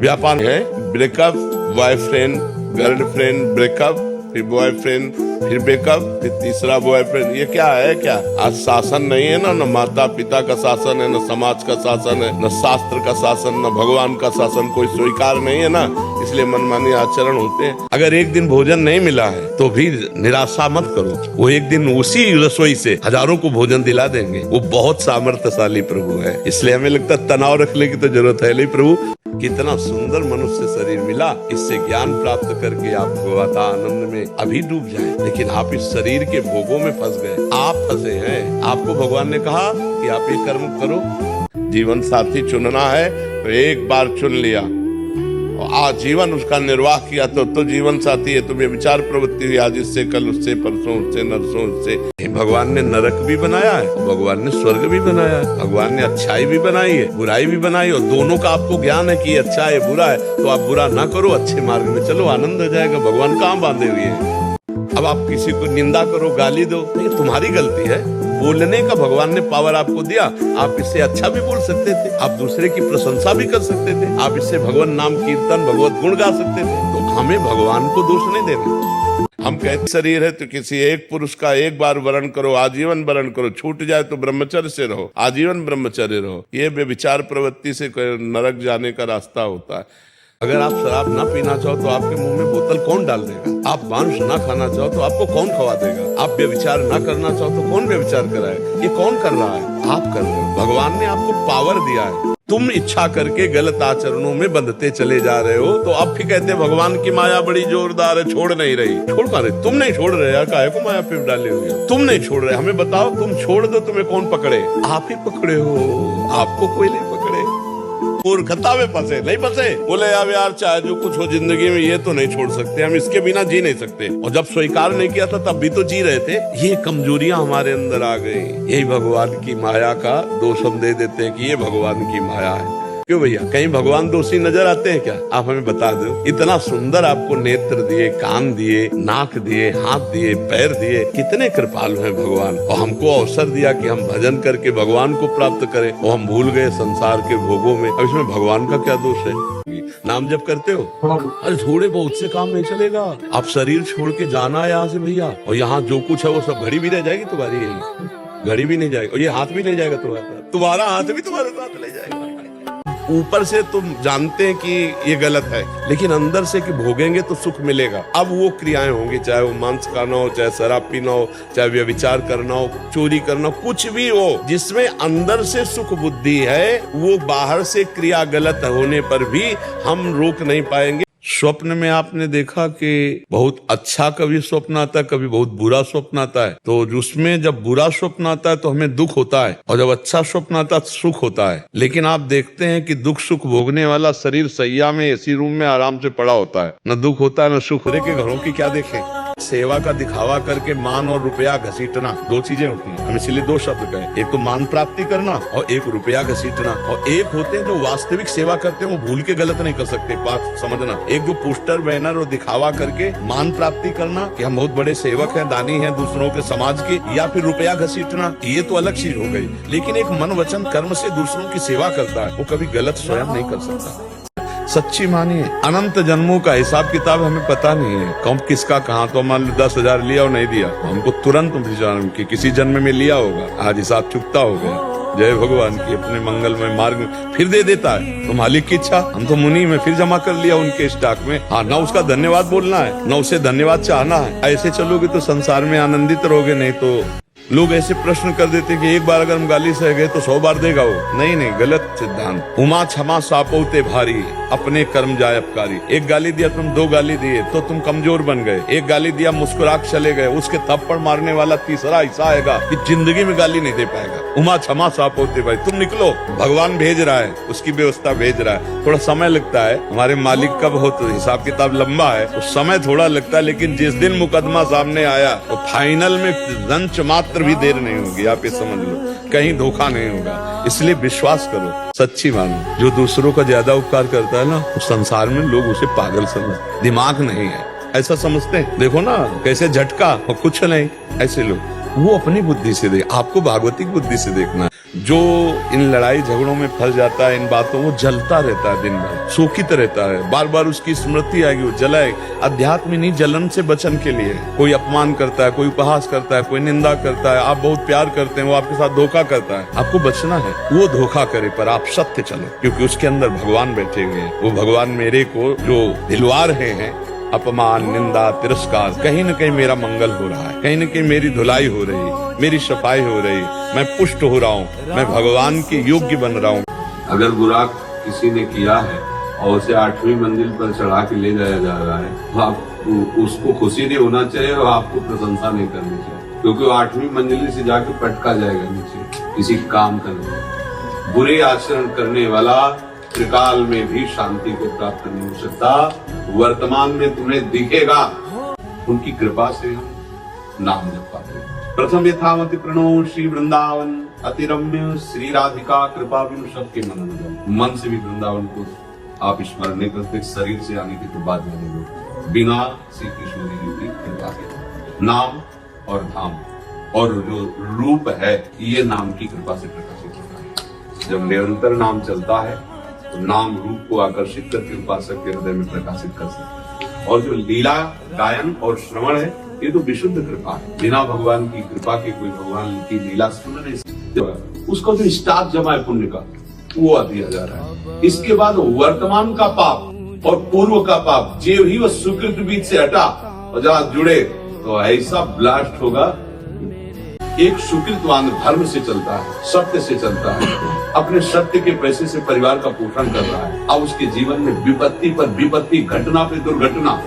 व्यापार है breakup, boyfriend girlfriend breakup, फिर बॉयफ्रेंड फिर ब्रेकअप, फिर तीसरा बॉयफ्रेंड। ये क्या है? क्या आज शासन नहीं है ना, न माता पिता का शासन है, न समाज का शासन है, न शास्त्र का शासन, न भगवान का शासन कोई स्वीकार नहीं है ना, इसलिए मनमानी आचरण होते हैं। अगर एक दिन भोजन नहीं मिला है तो भी निराशा मत करो, वो एक दिन उसी रसोई से हजारों को भोजन दिला देंगे। वो बहुत सामर्थ्यशाली प्रभु है, इसलिए हमें लगता है तनाव रखने की तो जरूरत है नहीं। प्रभु कितना सुंदर मनुष्य शरीर मिला, इससे ज्ञान प्राप्त करके आप गोवाता आनंद में अभी डूब जाए, लेकिन आप इस शरीर के भोगों में फंस गए। आप फंसे हैं। आपको भगवान ने कहा कि आप ये कर्म करो, जीवन साथी चुनना है तो एक बार चुन लिया, आजीवन उसका निर्वाह किया तो जीवन साथी है। तुम्हें विचार प्रवृत्ति हुई आज इससे, कल उससे, परसों उससे, नरसों उससे। भगवान ने नरक भी बनाया है, भगवान ने स्वर्ग भी बनाया है, भगवान ने अच्छाई भी बनाई है, बुराई भी बनाई, और दोनों का आपको ज्ञान है कि अच्छा है बुरा है, तो आप बुरा ना करो, अच्छे मार्ग में चलो, आनंद हो जाएगा। भगवान कहाँ बांधे हुए हैं? अब आप किसी को निंदा करो, गाली दो, ये तुम्हारी गलती है। बोलने का भगवान ने पावर आपको दिया, आप इससे अच्छा भी बोल सकते थे, आप दूसरे की प्रशंसा भी कर सकते थे, आप इससे भगवान नाम कीर्तन भगवत गुण गा सकते थे। तो हमें भगवान को दोष नहीं देना। हम कहते शरीर है तो किसी एक पुरुष का एक बार वरण करो, आजीवन वरण करो, छूट जाए तो ब्रह्मचर्य से रहो, आजीवन ब्रह्मचर्य रहो। ये बेविचार प्रवृत्ति से नरक जाने का रास्ता होता है। अगर आप शराब ना पीना चाहो तो आपके मुंह में बोतल कौन डाल देगा? आप मांस ना खाना चाहो तो आपको कौन खवा देगा? आप व्यभिचार ना करना चाहो तो कौन व्यभिचार कराए? ये कौन कर रहा है? आप कर रहे हो। भगवान ने आपको पावर दिया है, तुम इच्छा करके गलत आचरणों में बंधते चले जा रहे हो। तो अब भी कहते भगवान की माया बड़ी जोरदार है, छोड़ नहीं रही। छोड़ पा रहे? तुम नहीं छोड़ रहे यार, काहे को माया पे डाले हुए हो? तुम नहीं छोड़ रहे, हमें बताओ, तुम छोड़ दो, तुम्हें कौन पकड़े? आप ही पकड़े हो, आपको कोई नहीं पकड़े। मूर्खता में फंसे, नहीं फंसे। बोले यार चाहे जो कुछ हो जिंदगी में, ये तो नहीं छोड़ सकते, हम इसके बिना जी नहीं सकते। और जब स्वीकार नहीं किया था तब भी तो जी रहे थे। ये कमजोरियां हमारे अंदर आ गई, यही भगवान की माया का दोष हम दे देते हैं कि ये भगवान की माया है। क्यों भैया, कहीं भगवान दोषी नजर आते हैं क्या? आप हमें बता दो। इतना सुंदर आपको नेत्र दिए, कान दिए, नाक दिए, हाथ दिए, पैर दिए, कितने कृपालु हैं भगवान। और हमको अवसर दिया कि हम भजन करके भगवान को प्राप्त करें, और हम भूल गए संसार के भोगों में। अब इसमें भगवान का क्या दोष है? नाम जप करते हो, अरे थोड़े बहुत से काम नहीं चलेगा। आप शरीर छोड़ के जाना है यहाँ से भैया, और यहाँ जो कुछ है वो सब घड़ी भी रह जाएगी तुम्हारी, यही घड़ी भी नहीं जाएगी, और ये हाथ भी नहीं जाएगा तुम्हारा हाथ भी तुम्हारे साथ ले जाएगा। ऊपर से तुम जानते हैं कि ये गलत है, लेकिन अंदर से कि भोगेंगे तो सुख मिलेगा। अब वो क्रियाएं होंगी, चाहे वो मांस खाना हो, चाहे शराब पीना हो, चाहे व्यभिचार करना हो, चोरी करना, कुछ भी हो, जिसमें अंदर से सुख बुद्धि है, वो बाहर से क्रिया गलत होने पर भी हम रोक नहीं पाएंगे। स्वप्न में आपने देखा कि बहुत अच्छा कभी स्वप्न आता है, कभी बहुत बुरा स्वप्न आता है। तो उसमें जब बुरा स्वप्न आता है तो हमें दुख होता है, और जब अच्छा स्वप्न आता है तो सुख होता है। लेकिन आप देखते हैं कि दुख सुख भोगने वाला शरीर सैया में, एसी रूम में आराम से पड़ा होता है, न दुख होता है न सुख। के घरों की क्या देखें, सेवा का दिखावा करके मान और रुपया घसीटना, दो चीजें होती हैं। हम इसलिए दो शब्द कहे, एक तो मान प्राप्ति करना और एक रुपया घसीटना। और एक होते हैं जो वास्तविक सेवा करते हैं, वो भूल के गलत नहीं कर सकते, बात समझना। एक जो पोस्टर बैनर और दिखावा करके मान प्राप्ति करना कि हम बहुत बड़े सेवक हैं, दानी हैं दूसरों के समाज के, या फिर रुपया घसीटना, ये तो अलग चीज हो गई। लेकिन एक मन वचन कर्म से दूसरों की सेवा करता है, वो कभी गलत स्वयं नहीं कर सकता। सच्ची मानिए, अनंत जन्मों का हिसाब किताब हमें पता नहीं है, कौन किसका कहाँ। तो मान लो 10,000 लिया और नहीं दिया, हमको तुरंत विचार कि किसी जन्म में लिया होगा, आज हिसाब चुकता हो गया। जय भगवान की अपने मंगलमय मार्ग में फिर दे देता है, तो मालिक की इच्छा। हम तो मुनि में फिर जमा कर लिया उनके स्टॉक में। हाँ, ना उसका धन्यवाद बोलना है, ना उसे धन्यवाद चाहना है। ऐसे चलोगे तो संसार में आनंदित रहोगे, नहीं तो लोग ऐसे प्रश्न कर देते कि एक बार अगर हम गाली सह गए तो 100 बार देगा वो। नहीं नहीं, गलत सिद्धांत। उमा क्षमा सापोते भारी, अपने कर्म जाय अपकारी। एक गाली दिया तुम, 2 गाली दिए तो तुम कमजोर बन गए। एक गाली दिया मुस्कुरा के चले गए, उसके थप्पड़ मारने वाला तीसरा ऐसा आएगा कि जिंदगी में गाली नहीं दे पाएगा। उमा क्षमा सापोते भाई, तुम निकलो, भगवान भेज रहा है, उसकी व्यवस्था भेज रहा है। थोड़ा समय लगता है, हमारे मालिक का बहुत हिसाब किताब लंबा है, तो समय थोड़ा लगता है। लेकिन जिस दिन मुकदमा सामने आया तो फाइनल में रंच मात्र भी देर नहीं होगी। आप ये समझ लो, कहीं धोखा नहीं होगा। इसलिए विश्वास करो, सच्ची मानो। जो दूसरों का ज्यादा उपकार करता है ना, उस संसार में लोग उसे पागल समझते, दिमाग नहीं है ऐसा समझते हैं। देखो ना कैसे झटका और कुछ नहीं, ऐसे लोग वो अपनी बुद्धि से देख, आपको भागवतिक बुद्धि से देखना है। जो इन लड़ाई झगड़ों में फंस जाता है, इन बातों वो जलता रहता है, दिन भर शोकित रहता है, बार बार उसकी स्मृति आएगी, वो जलाए। अध्यात्म नहीं, जलन से बचन के लिए। कोई अपमान करता है, कोई उपहास करता है, कोई निंदा करता है, आप बहुत प्यार करते हैं, वो आपके साथ धोखा करता है, आपको बचना है। वो धोखा करे पर आप सत्य चलो, क्योंकि उसके अंदर भगवान बैठे हुए हैं। वो भगवान मेरे को जो दिलवा रहे हैं, अपमान, निंदा, तिरस्कार, कहीं न कहीं मेरा मंगल हो रहा है, कहीं न कहीं मेरी धुलाई हो रही, मेरी सफाई हो रही, मैं पुष्ट हो रहा हूँ, मैं भगवान के योग्य बन रहा हूँ। अगर बुरा किसी ने किया है और उसे 8वीं मंजिल पर चढ़ा के ले जाया जा रहा है, तो आप उसको खुशी नहीं होना चाहिए और आपको प्रशंसा नहीं करनी चाहिए, क्योंकि वो 8वीं मंजिल से जाके पटका जाएगा नीचे किसी काम करने। बुरे आचरण करने वाला त्रिकाल में भी शांति को प्राप्त नहीं हो सकता। वर्तमान में तुम्हें दिखेगा, उनकी कृपा से हम नाम जप पाते। प्रथम यथामति प्रणो श्री वृंदावन अतिरम्य श्री राधिका कृपा बिनु सबके मन से भी वृंदावन को आप स्मरण नहीं करते, शरीर से आने की तो बात नहीं हो, बिना श्री कृष्ण जी की कृपा के नाम और धाम और जो रूप है ये नाम की कृपा से प्रकाशित होता है। जब निरंतर नाम चलता है तो नाम रूप को आकर्षित करके उपासक के हृदय में प्रकाशित कर सकते हैं। और जो लीला गायन और श्रवण है ये तो विशुद्ध कृपा है, बिना भगवान की कृपा के कोई भगवान की लीला सुन नहीं सकता। उसको जो स्टाक जमा है पुण्य का वो दिया जा रहा है। इसके बाद वर्तमान का पाप और पूर्व का पाप जो ही वो सुकृत बीच से हटा और जहाँ जुड़े तो ऐसा ब्लास्ट होगा। एक सुकृतवान धर्म से चलता है, सत्य से चलता है, अपने सत्य के पैसे से परिवार का पोषण कर रहा है। अब उसके जीवन में विपत्ति पर विपत्ति, घटना पे दुर्घटना,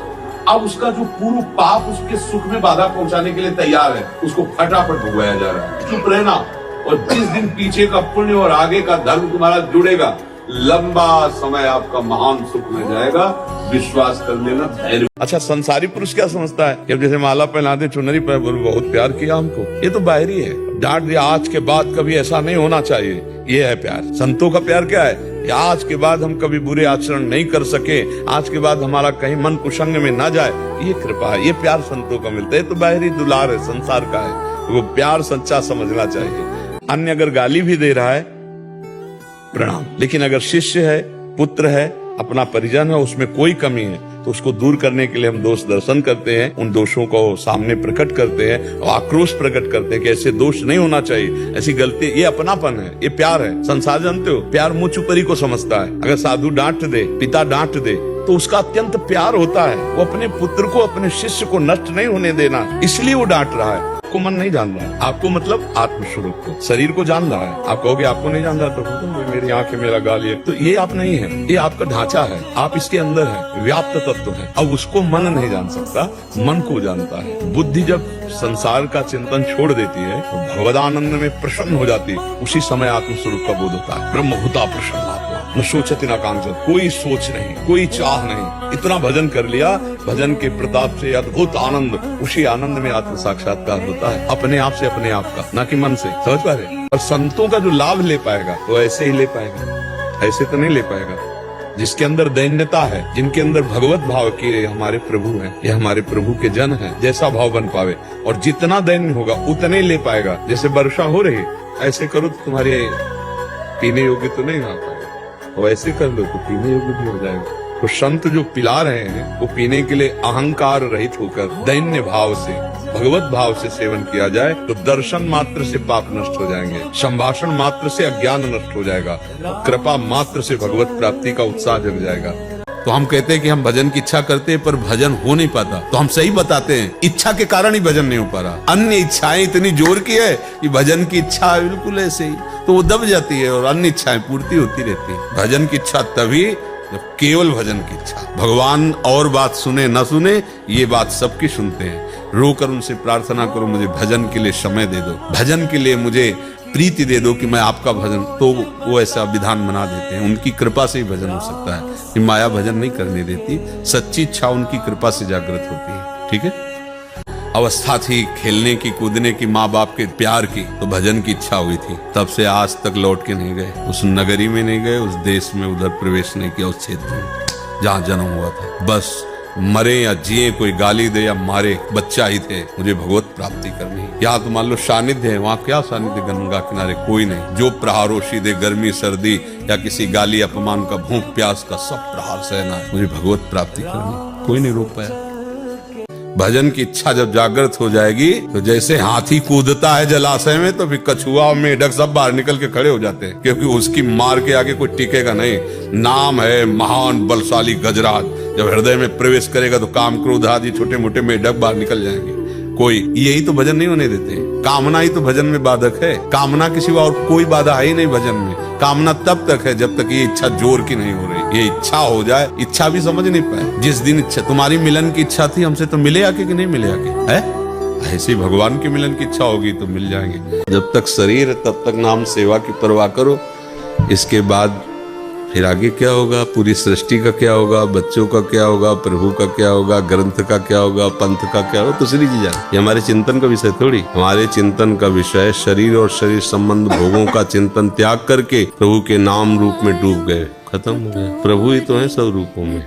अब उसका जो पूर्व पाप उसके सुख में बाधा पहुंचाने के लिए तैयार है, उसको फटाफट भुगवाया जा रहा है। चुप रहना, और जिस दिन पीछे का पुण्य और आगे का धर्म तुम्हारा जुड़ेगा, लंबा समय आपका महान सुख में जाएगा। विश्वास कर लेना, धैर्य। अच्छा, संसारी पुरुष क्या समझता है कि जैसे माला पहना दे, चुनरी पर बहुत प्यार किया हमको, ये तो बाहरी है, डांट दिया, आज के बाद कभी ऐसा नहीं होना चाहिए, ये है प्यार। संतों का प्यार क्या है? आज के बाद हम कभी बुरे आचरण नहीं कर सके, आज के बाद हमारा कहीं मन कुसंग में ना जाए, ये कृपा है, ये प्यार संतों का मिलता है। तो बाहरी दुलार है, संसार का है, वो प्यार सच्चा समझना चाहिए। अन्य अगर गाली भी दे रहा है, प्रणाम, लेकिन अगर शिष्य है, पुत्र है, अपना परिजन है, उसमें कोई कमी है तो उसको दूर करने के लिए हम दोष दर्शन करते हैं, उन दोषों को सामने प्रकट करते हैं और आक्रोश प्रकट करते हैं कि ऐसे दोष नहीं होना चाहिए, ऐसी गलती, ये अपनापन है, ये प्यार है। संसार जानते हो, प्यार मुँह चुपरी को समझता है। अगर साधु डांट दे, पिता डांट दे तो उसका अत्यंत प्यार होता है, वो अपने पुत्र को, अपने शिष्य को नष्ट नहीं होने देना, इसलिए वो डांट रहा है। आपको मन नहीं जान रहा है, आपको मतलब आत्मस्वरूप को, शरीर को जान रहा है। आप कहोगे आपको नहीं जान रहा तो मेरी आंख है, मेरा गाल है, तो ये आप नहीं है, ये आपका ढांचा है, आप इसके अंदर है, व्याप्त तत्व है। अब उसको मन नहीं जान सकता, मन को जानता है। बुद्धि जब संसार का चिंतन छोड़ देती है तो भगवदानंद में प्रसन्न हो जाती है, उसी समय आत्मस्वरूप का बोध होता है। ब्रह्मभूता प्रसन्नात्मा न सोचति न कांक्षति, कोई सोच नहीं, कोई चाह नहीं, इतना भजन कर लिया, भजन के प्रताप से अद्भुत आनंद, उसी आनंद में आत्म साक्षात्कार होता है, अपने आप से, अपने आप का, ना कि मन से। समझ पा रहे? और संतों का जो लाभ ले पाएगा वो ऐसे ही ले पाएगा, ऐसे तो नहीं ले पाएगा। जिसके अंदर दैन्यता है, जिनके अंदर भगवत भाव की ये हमारे प्रभु हैं, ये हमारे प्रभु के जन हैं, जैसा भाव बन पावे, और जितना दैन्य होगा उतने ले पाएगा। जैसे वर्षा हो रही, ऐसे करो तो तुम्हारे पीने योग्य तो नहीं आ पाएगा, और ऐसे कर लो तो पीने योग्य भी हो जाएगा। तो संत जो पिला रहे हैं वो पीने के लिए अहंकार रहित होकर दैन्य भाव से, भगवत भाव से सेवन किया जाए तो दर्शन मात्र से पाप नष्ट हो जाएंगे, संभाषण मात्र से अज्ञान नष्ट हो जाएगा, कृपा मात्र से भगवत प्राप्ति का उत्साह जग जाएगा। तो हम कहते हैं कि हम भजन की इच्छा करते हैं पर भजन हो नहीं पाता, तो हम सही बताते हैं, इच्छा के कारण ही भजन नहीं हो पा रहा। अन्य इच्छाएं इतनी जोर की है कि भजन की इच्छा बिल्कुल ऐसे ही, तो वो दब जाती है और अन्य इच्छाएं पूर्ति होती रहती है। भजन की इच्छा तभी जब केवल भजन की इच्छा, भगवान और बात सुने न सुने, ये बात सबकी सुनते हैं। रोकर उनसे प्रार्थना करो, मुझे भजन के लिए समय दे दो, भजन के लिए मुझे प्रीति दे दो कि मैं आपका भजन, तो वो ऐसा विधान बना देते हैं। उनकी कृपा से ही भजन हो सकता है, कि माया भजन नहीं करने देती, सच्ची इच्छा उनकी कृपा से जागृत होती है। ठीक है, अवस्था थी खेलने की, कूदने की, माँ बाप के प्यार की, तो भजन की इच्छा हुई थी, तब से आज तक लौट के नहीं गए, उस नगरी में नहीं गए, उस देश में उधर प्रवेश नहीं किया, उस क्षेत्र में जहाँ जन्म हुआ था। बस मरे या जिए, कोई गाली दे या मारे, बच्चा ही थे, मुझे भगवत प्राप्ति करनी। यहाँ तो मान लो सानिध्य है, वहाँ क्या सानिध्य? गंगा किनारे कोई नहीं। जो प्रहारोशी दे, गर्मी सर्दी या किसी गाली अपमान का, भूख प्यास का, सब प्रहार सहना है, मुझे भगवत प्राप्ति करनी। कोई नहीं रोक पाया। भजन की इच्छा जब जागृत हो जाएगी तो जैसे हाथी कूदता है जलाशय में, तो फिर कछुआ और मेढक सब बाहर निकल के खड़े हो जाते हैं, क्योंकि उसकी मार के आगे कोई टिकेगा नहीं। नाम है महान बलशाली गजराज, जब हृदय में प्रवेश करेगा तो काम क्रोध आदि छोटे मोटे मेढक बाहर निकल जाएंगे। कोई यही तो भजन नहीं होने देते। कामना ही तो भजन में बाधक है। कामना के सिवा और कोई बाधा है ही नहीं भजन में। कामना तब तक है जब तक ये इच्छा जोर की नहीं हो रही। ये इच्छा हो जाए, इच्छा भी समझ नहीं पाए। जिस दिन इच्छा, तुम्हारी मिलन की इच्छा थी हमसे, तो मिले आके कि नहीं मिले आके? है ऐसी भगवान की मिलन की इच्छा होगी तो मिल जाएंगे। जब तक शरीर है तब तक नाम सेवा की परवाह करो। इसके बाद फिर आगे क्या होगा, पूरी सृष्टि का क्या होगा, बच्चों का क्या होगा, प्रभु का क्या होगा, ग्रंथ का क्या होगा, पंथ का क्या होगा, दूसरी चीज है। ये हमारे चिंतन का विषय थोड़ी। हमारे चिंतन का विषय शरीर और शरीर संबंध भोगों का चिंतन त्याग करके प्रभु के नाम रूप में डूब गए, खत्म हो गया। प्रभु ही तो है सब रूपों में।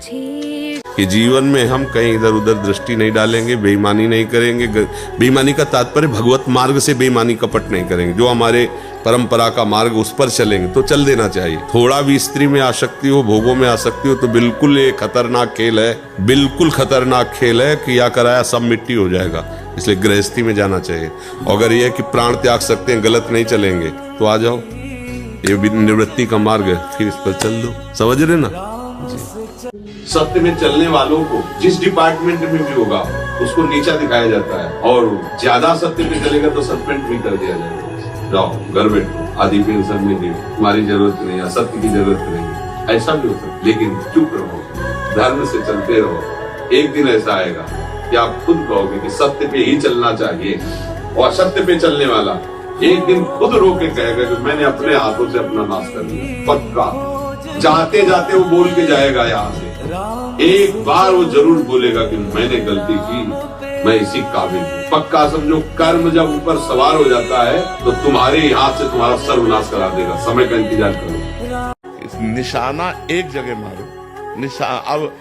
कि जीवन में हम कहीं इधर उधर दृष्टि नहीं डालेंगे, बेईमानी नहीं करेंगे। बेईमानी का तात्पर्य भगवत मार्ग से बेईमानी कपट नहीं करेंगे। जो हमारे परंपरा का मार्ग उस पर चलेंगे तो चल देना चाहिए। थोड़ा भी स्त्री में आसक्ति हो, भोगों में आसक्ति हो, तो बिल्कुल ये खतरनाक खेल है, बिल्कुल खतरनाक खेल है। किया कराया सब मिट्टी हो जाएगा। इसलिए गृहस्थी में जाना चाहिए। अगर ये कि प्राण त्याग सकते हैं, गलत नहीं चलेंगे, तो आ जाओ, ये निवृत्ति का मार्ग है, फिर इस पर चल दो। समझ रहे ना? सत्य में चलने वालों को जिस डिपार्टमेंट में भी होगा उसको नीचा दिखाया जाता है, और ज्यादा सत्य पे चलेगा तो सस्पेंड भी कर दिया जाएगा। जाओ घर बैठो, आधी पेंशन में दे, तुम्हारी जरूरत नहीं, असत्य की जरूरत नहीं। ऐसा भी हो सकता है, लेकिन चुप रहो, धर्म से चलते रहो। एक दिन ऐसा आएगा कि आप खुद कहोगे कि सत्य पे ही चलना चाहिए, और असत्य पे चलने वाला एक दिन खुद रो के कहेगा कि मैंने अपने हाथों से अपना नाश कर दिया। पक्का जाते जाते वो बोल के जाएगा यहाँ से। एक बार वो जरूर बोलेगा कि मैंने गलती की, मैं इसी काबिल हूँ। पक्का समझो, कर्म जब ऊपर सवार हो जाता है तो तुम्हारे हाथ से तुम्हारा सर्वनाश करा देगा। समय का इंतजार करो। निशाना एक जगह मारो। अब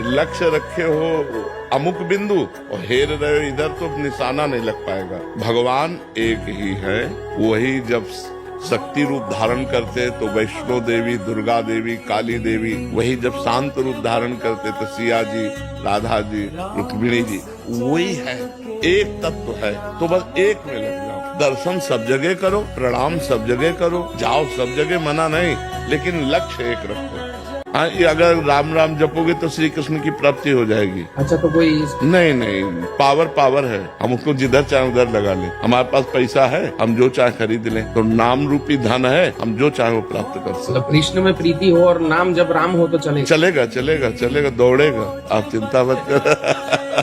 लक्ष्य रखे हो अमुक बिंदु और हेर रहे हो इधर, तो निशाना नहीं लग पाएगा। भगवान एक ही है। वही जब शक्ति रूप धारण करते तो वैष्णो देवी, दुर्गा देवी, काली देवी, वही जब शांत रूप धारण करते तो सिया जी, राधा जी, रुक्मिणी जी, वही है। एक तत्व है, तो बस एक में लग जाओ। दर्शन सब जगह करो, प्रणाम सब जगह करो, जाओ सब जगह, मना नहीं, लेकिन लक्ष्य एक रखो। हाँ, ये अगर राम राम जपोगे तो श्री कृष्ण की प्राप्ति हो जाएगी। अच्छा, तो कोई नहीं, पावर है। हम उसको जिधर चाहे उधर लगा लें। हमारे पास पैसा है, हम जो चाहे खरीद लें। तो नाम रूपी धन है, हम जो चाहे वो प्राप्त कर सकते। तो कृष्ण में प्रीति हो और नाम जब राम हो तो चलेगा, दौड़ेगा। आप चिंता मत कर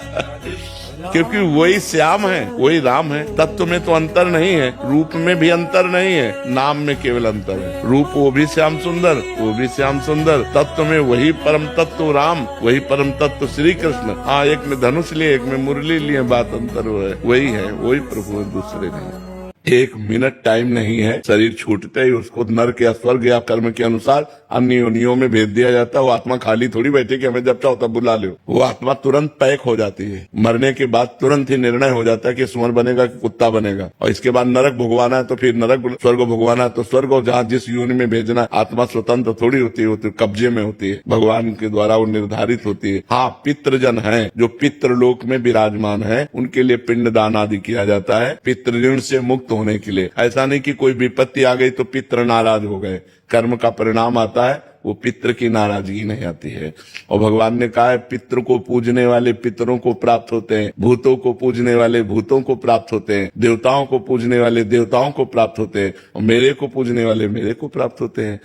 क्योंकि वही श्याम है, वही राम है। तत्व में तो अंतर नहीं है, रूप में भी अंतर नहीं है, नाम में केवल अंतर है। रूप वो भी श्याम सुंदर, वो भी श्याम सुंदर। तत्व में वही परम तत्व राम, वही परम तत्व श्री कृष्ण। हाँ, एक में धनुष लिए, एक में मुरली लिए, बात अंतर हुआ है। वही है, वही प्रभु है, दूसरे नहीं। एक मिनट टाइम नहीं है। शरीर छूटते ही उसको नरक या स्वर्ग या कर्म के अनुसार अन्य योनियों में भेज दिया जाता है। वो आत्मा खाली थोड़ी बैठे कि हमें जब चाहो तब बुला लो। वो आत्मा तुरंत पैक हो जाती है। मरने के बाद तुरंत ही निर्णय हो जाता है कि सुअर बनेगा कि कुत्ता बनेगा। और इसके बाद नरक भुगवाना है तो फिर नरक, स्वर्ग भुगवाना है तो स्वर्ग। और जहाँ जिस योनि में भेजना है, आत्मा स्वतंत्र थोड़ी होती है, कब्जे में होती है, भगवान के द्वारा वो निर्धारित होती है। हाँ, पितृजन है जो पितृलोक में विराजमान है, उनके लिए पिंडदान आदि किया जाता है, पितृऋण से मुक्त होने के लिए। ऐसा नहीं कि कोई विपत्ति आ गई तो पितृ नाराज हो गए। कर्म का परिणाम आता है, वो पितृ की नाराजगी नहीं आती है। और भगवान ने कहा है, पितृ को पूजने वाले पितरों को प्राप्त होते हैं, भूतों को पूजने वाले भूतों को प्राप्त होते हैं, देवताओं को पूजने वाले देवताओं को प्राप्त होते हैं, और मेरे को पूजने वाले मेरे को प्राप्त होते हैं।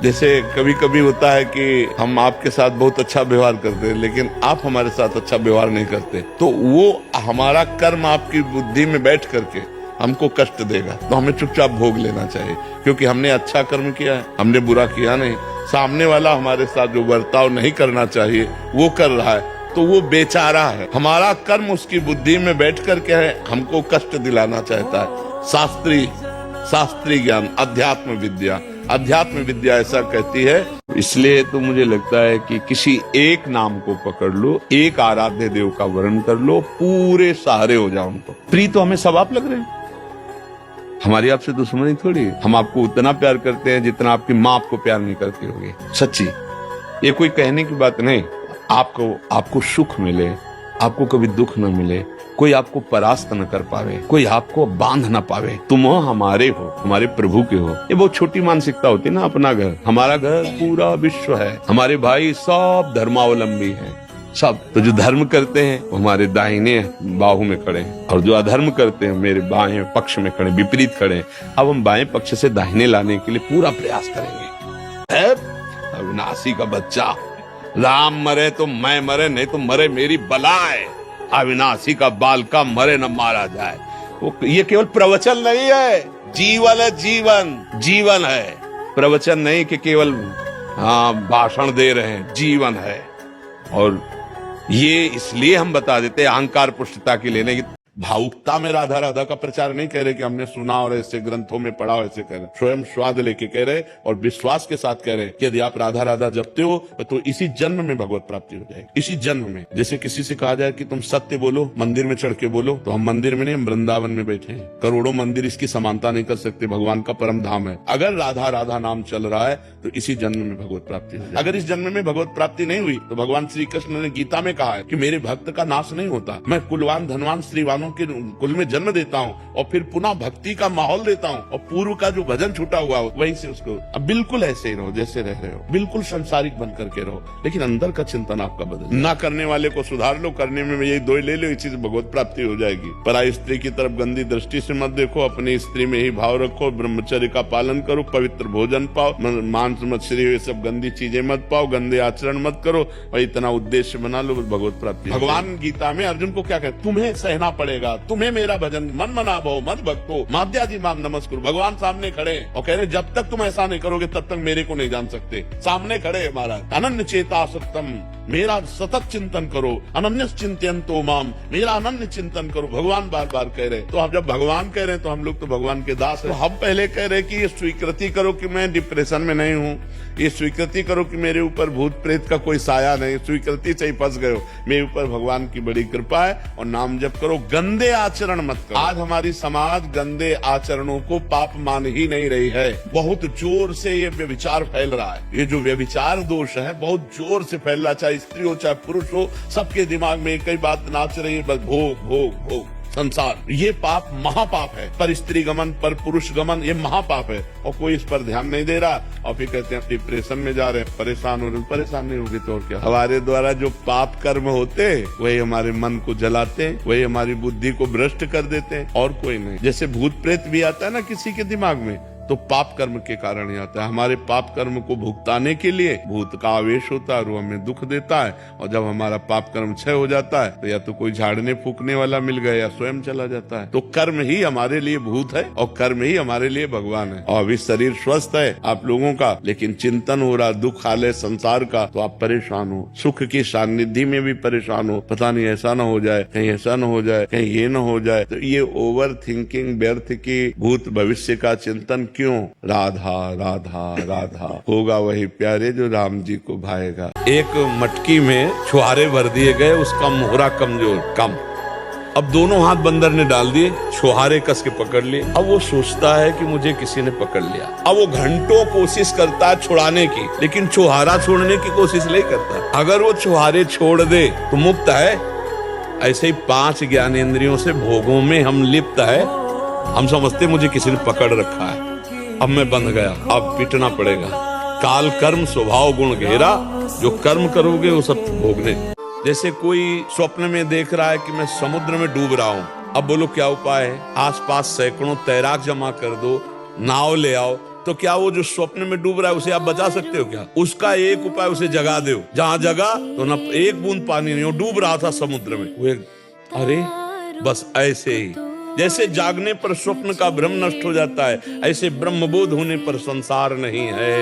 जैसे कभी कभी होता है कि हम आपके साथ बहुत अच्छा व्यवहार करते हैं, लेकिन आप हमारे साथ अच्छा व्यवहार नहीं करते, तो वो हमारा कर्म आपकी बुद्धि में बैठ करके हमको कष्ट देगा। तो हमें चुपचाप भोग लेना चाहिए, क्योंकि हमने अच्छा कर्म किया है, हमने बुरा किया नहीं। सामने वाला हमारे साथ जो बर्ताव नहीं करना चाहिए वो कर रहा है, तो वो बेचारा है। हमारा कर्म उसकी बुद्धि में बैठ करके है, हमको कष्ट दिलाना चाहता है। शास्त्री ज्ञान, अध्यात्म विद्या ऐसा कहती है, इसलिए तो मुझे लगता है कि किसी एक नाम को पकड़ लो, एक आराध्य देव का वर्ण कर लो, पूरे सहारे हो जाओ उनको। प्रिय तो हमें सब आप लग रहे हैं, हमारी आपसे दुश्मनी थोड़ी है। हम आपको उतना प्यार करते हैं जितना आपकी माँ आपको प्यार नहीं करती होगी। सच्ची, ये कोई कहने की बात नहीं। आपको सुख मिले, आपको कभी दुख न मिले, कोई आपको परास्त न कर पावे, कोई आपको बांध न पावे, तुम हमारे हो, हमारे प्रभु के हो। ये बहुत छोटी मानसिकता होती है ना। अपना घर, हमारा घर पूरा विश्व है, हमारे भाई सब धर्मावलंबी हैं, सब। तो जो धर्म करते हैं वो हमारे दाहिने बाहु में खड़े हैं, और जो अधर्म करते हैं मेरे बाएं पक्ष में खड़े, विपरीत खड़े हैं। अब हम बाएं पक्ष से दाहिने लाने के लिए पूरा प्रयास करेंगे। अविनाशी का बच्चा, राम मरे तो मैं मरे, नहीं तो मरे मेरी बलाए। अविनाशी का बालका मरे न मारा जाए। वो ये केवल प्रवचन नहीं है, जीवन है, जीवन है। प्रवचन नहीं कि केवल भाषण दे रहे हैं, जीवन है। और ये इसलिए हम बता देते हैं अहंकार पुष्टता के लिए नहीं। भावुकता में राधा राधा का प्रचार नहीं कह रहे कि हमने सुना और ऐसे ग्रंथों में पढ़ा, ऐसे कह रहे, स्वयं स्वाद लेके कह रहे और विश्वास के साथ कह रहे कि यदि आप राधा राधा जपते हो तो इसी जन्म में भगवत प्राप्ति हो जाएगी, इसी जन्म में। जैसे किसी से कहा जाए कि तुम सत्य बोलो, मंदिर में चढ़ के बोलो, तो हम मंदिर में नहीं, हम वृंदावन में बैठे हैं। करोड़ों मंदिर इसकी समानता नहीं कर सकते, भगवान का परम धाम है। अगर राधा राधा नाम चल रहा है तो इसी जन्म में भगवत प्राप्ति हो जाएगी। अगर इस जन्म में भगवत प्राप्ति नहीं हुई तो भगवान श्री कृष्ण ने गीता में कहा है कि मेरे भक्त का नाश नहीं होता, मैं कुलवान धनवान श्रीवानों के कुल में जन्म देता हूँ और फिर पुनः भक्ति का माहौल देता हूँ, और पूर्व का जो भजन छूटा हुआ हो वहीं से उसको। अब बिल्कुल ऐसे ही रहो जैसे रह रहे हो, बिल्कुल संसारिक बन करके रहो, लेकिन अंदर का चिंतन आपका बदल। ना करने वाले को सुधार लो, करने में यही दो ले लो, इसी से भगवत प्राप्ति हो जाएगी। पराई स्त्री की तरफ गंदी दृष्टि से मत देखो, अपनी स्त्री में ही भाव रखो, ब्रह्मचर्य का पालन करो, पवित्र भोजन पाओ, मांस मछली ये सब गंदी चीजें मत पाओ, गंदे आचरण मत करो, और इतना उद्देश्य बना लो भगवत प्राप्ति। भगवान गीता में अर्जुन को क्या कहते, तुम्हें सहना पड़ेगा, तुम्हें मेरा भजन मन मना भो मत भक्तो माध्याजी माम नमस्कुरु। भगवान सामने खड़े और कह रहे जब तक तुम ऐसा नहीं करोगे तब तक मेरे को नहीं जान सकते। सामने खड़े है महाराज। अनन्य चेता सत्तम, मेरा सतत चिंतन करो, अनन्य चिंतयन्तो माम, मेरा अनन्य चिंतन करो। भगवान बार बार कह रहे, तो अब जब भगवान कह रहे हैं तो हम लोग तो भगवान के दास हैं। तो हम पहले कह रहे कि ये स्वीकृति करो कि मैं डिप्रेशन में नहीं हूँ, ये स्वीकृति करो कि मेरे ऊपर भूत प्रेत का कोई साया नहीं, स्वीकृति से ही फंस गए हो, मेरे ऊपर भगवान की बड़ी कृपा है, और नाम जप करो, गंदे आचरण मत करो। आज हमारी समाज गंदे आचरणों को पाप मान ही नहीं रही है। बहुत जोर से ये व्यभिचार फैल रहा है। ये जो व्यभिचार दोष है बहुत जोर से फैल रहा है, चाहे स्त्री हो चाहे पुरुष हो, सबके दिमाग में कई बात नाच रही है, बस भोग भोग भोग संसार। ये पाप महापाप है। पर स्त्री गमन, पर पुरुष गमन, ये महापाप है, और कोई इस पर ध्यान नहीं दे रहा। और फिर कहते हैं डिप्रेशन में जा रहे हैं, परेशान हो रहे। परेशान नहीं होगी तो और क्या। हमारे द्वारा जो पाप कर्म होते वही हमारे मन को जलाते, वही हमारी बुद्धि को भ्रष्ट कर देते हैं, और कोई नहीं। जैसे भूत प्रेत भी आता है ना किसी के दिमाग में, तो पाप कर्म के कारण ही आता है। हमारे पाप कर्म को भुगताने के लिए भूत का आवेश होता है और वो हमें दुख देता है, और जब हमारा पाप कर्म क्षय हो जाता है तो या तो कोई झाड़ने फूकने वाला मिल गया या स्वयं चला जाता है। तो कर्म ही हमारे लिए भूत है और कर्म ही हमारे लिए भगवान है। और अभी शरीर स्वस्थ है आप लोगों का, लेकिन चिंतन हो रहा दुख हाल संसार का, तो आप परेशान हो, सुख की सानिध्य में भी परेशान हो। पता नहीं ऐसा न हो जाए, कहीं ऐसा न हो जाए, कहीं ये न हो जाए। तो ये ओवर थिंकिंग, व्यर्थ की भूत भविष्य का चिंतन क्यों? राधा राधा राधा, होगा वही प्यारे जो राम जी को भाएगा। एक मटकी में छुहारे भर दिए गए, उसका मोहरा कमजोर कम। अब दोनों हाथ बंदर ने डाल दिए, छुहारे कस के पकड़ लिए। अब वो सोचता है कि मुझे किसी ने पकड़ लिया। अब वो घंटों कोशिश करता है छुड़ाने की, लेकिन छुहारा छोड़ने की कोशिश नहीं करता। अगर वो छुहारे छोड़ दे तो मुक्त है। ऐसे ही 5 ज्ञानेंद्रियों से भोगों में हम लिप्त है। हम समझते मुझे किसी ने पकड़ रखा है, अब मैं बंध गया, अब पीटना पड़ेगा। काल कर्म स्वभाव गुण घेरा, जो कर्म करोगे वो सब भोगने। जैसे कोई स्वप्न में देख रहा है कि मैं समुद्र में डूब रहा हूँ, अब बोलो क्या उपाय है? आसपास सैकड़ों तैराक जमा कर दो, नाव ले आओ। तो क्या वो जो स्वप्न में डूब रहा है उसे आप बचा सकते हो क्या? उसका एक उपाय, उसे जगा दो। जहाँ जगा तो न एक बूंद पानी नहीं, वो डूब रहा था समुद्र में। वो अरे बस ऐसे ही जैसे जागने पर स्वप्न का भ्रम नष्ट हो जाता है, ऐसे ब्रह्मबोध होने पर संसार नहीं है,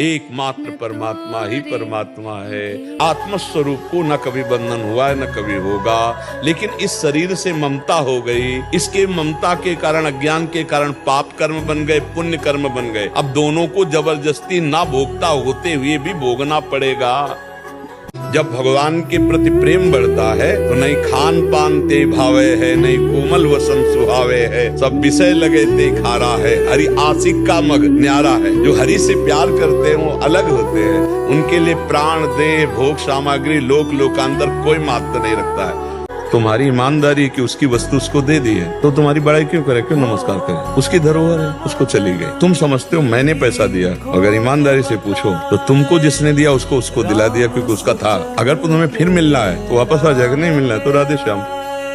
एकमात्र परमात्मा ही परमात्मा है। आत्मस्वरूप को न कभी बंधन हुआ है न कभी होगा, लेकिन इस शरीर से ममता हो गई। इसके ममता के कारण, अज्ञान के कारण पाप कर्म बन गए, पुण्य कर्म बन गए। अब दोनों को जबरदस्ती ना भोगता होते हुए भी भोगना पड़ेगा। जब भगवान के प्रति प्रेम बढ़ता है तो नहीं खान पान ते भावे है, नहीं कोमल वसन सुहावे है, सब विषय लगे ते खारा है। हरि आशिक का मग न्यारा है। जो हरि से प्यार करते हैं वो अलग होते हैं, उनके लिए प्राण देह भोग सामग्री लोक लोकांतर कोई महत्व नहीं रखता है। तुम्हारी ईमानदारी की उसकी वस्तु उसको दे दी है तो तुम्हारी बड़ाई क्यों करे, क्यों नमस्कार करे? उसकी धरोहर है, उसको चली गई। तुम समझते हो मैंने पैसा दिया, अगर ईमानदारी से पूछो तो तुमको जिसने दिया उसको दिला दिया क्योंकि उसका था। अगर तुम्हें फिर मिलना है तो वापस आ जाएगा, नहीं मिलना है तो राधे श्याम।